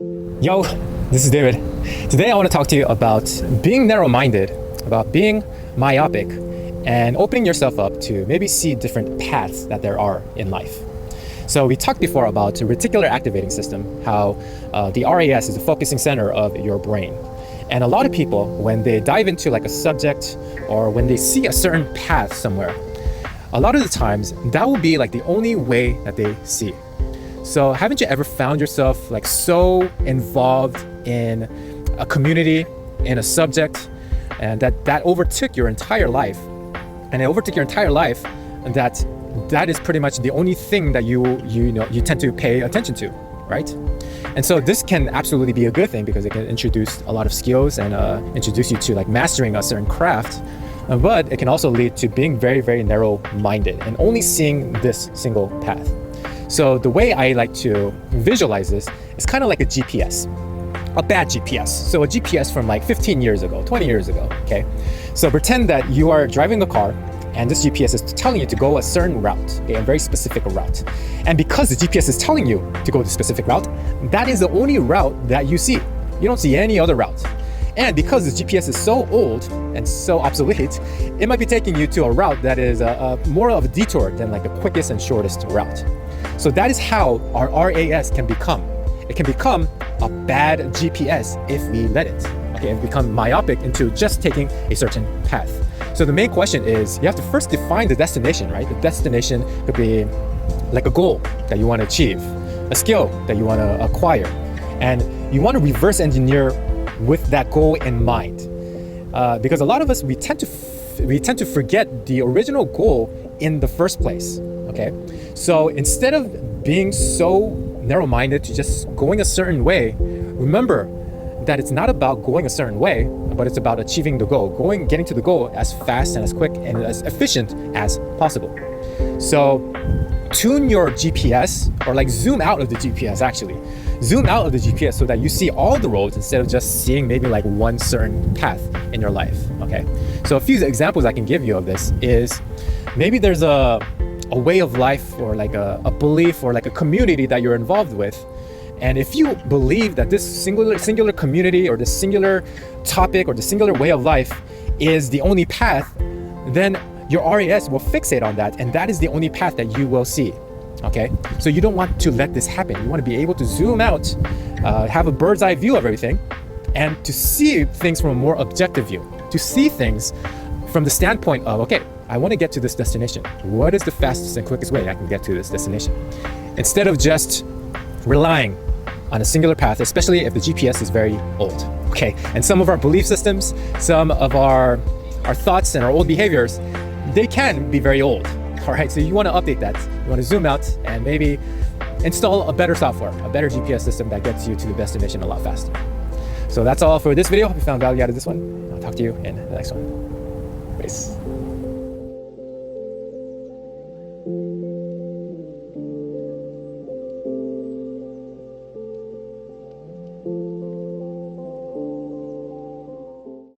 Yo, this is David. Today I want to talk to you about being narrow-minded, about being myopic, and opening yourself up to maybe see different paths that there are in life. So we talked before about the reticular activating system, how the RAS is the focusing center of your brain. And a lot of people, when they dive into like a subject or when they see a certain path somewhere, a lot of the times that will be like the only way that they see. So haven't you ever found yourself like so involved in a community, in a subject, and that overtook your entire life, and it overtook your entire life, and that is pretty much the only thing that you tend to pay attention to, right? And so this can absolutely be a good thing because it can introduce a lot of skills and introduce you to like mastering a certain craft, but it can also lead to being very, very narrow-minded and only seeing this single path. So the way I like to visualize this is kind of like a GPS, a bad GPS. So a GPS from like 15 years ago, 20 years ago, okay? So pretend that you are driving a car and this GPS is telling you to go a certain route, okay, a very specific route. And because the GPS is telling you to go the specific route, that is the only route that you see. You don't see any other route. And because the GPS is so old and so obsolete, it might be taking you to a route that is more of a detour than like the quickest and shortest route. So that is how our RAS can become. It can become a bad GPS if we let it. Okay, and become myopic into just taking a certain path. So the main question is, you have to first define the destination, right? The destination could be like a goal that you want to achieve, a skill that you want to acquire, and you want to reverse engineer with that goal in mind. Because a lot of us, we tend to forget the original goal in the first place. Okay, so instead of being so narrow-minded to just going a certain way, remember that it's not about going a certain way, but it's about achieving the goal, getting to the goal as fast and as quick and as efficient as possible. So tune your GPS, or like zoom out of the GPS actually. Zoom out of the GPS so that you see all the roads instead of just seeing maybe like one certain path in your life, okay? So a few examples I can give you of this is maybe there's a way of life or like a belief or like a community that you're involved with. And if you believe that this singular community or this singular topic or the singular way of life is the only path, then your RAS will fixate on that, and that is the only path that you will see. Okay, so you don't want to let this happen. You want to be able to zoom out, have a bird's eye view of everything, and to see things from a more objective view, to see things from the standpoint of, okay, I want to get to this destination. What is the fastest and quickest way I can get to this destination? Instead of just relying on a singular path, especially if the GPS is very old, okay? And some of our belief systems, some of our thoughts and our old behaviors, they can be very old, all right? So you want to update that. You want to zoom out and maybe install a better software, a better GPS system that gets you to the destination a lot faster. So that's all for this video. Hope you found value out of this one. I'll talk to you in the next one. Peace.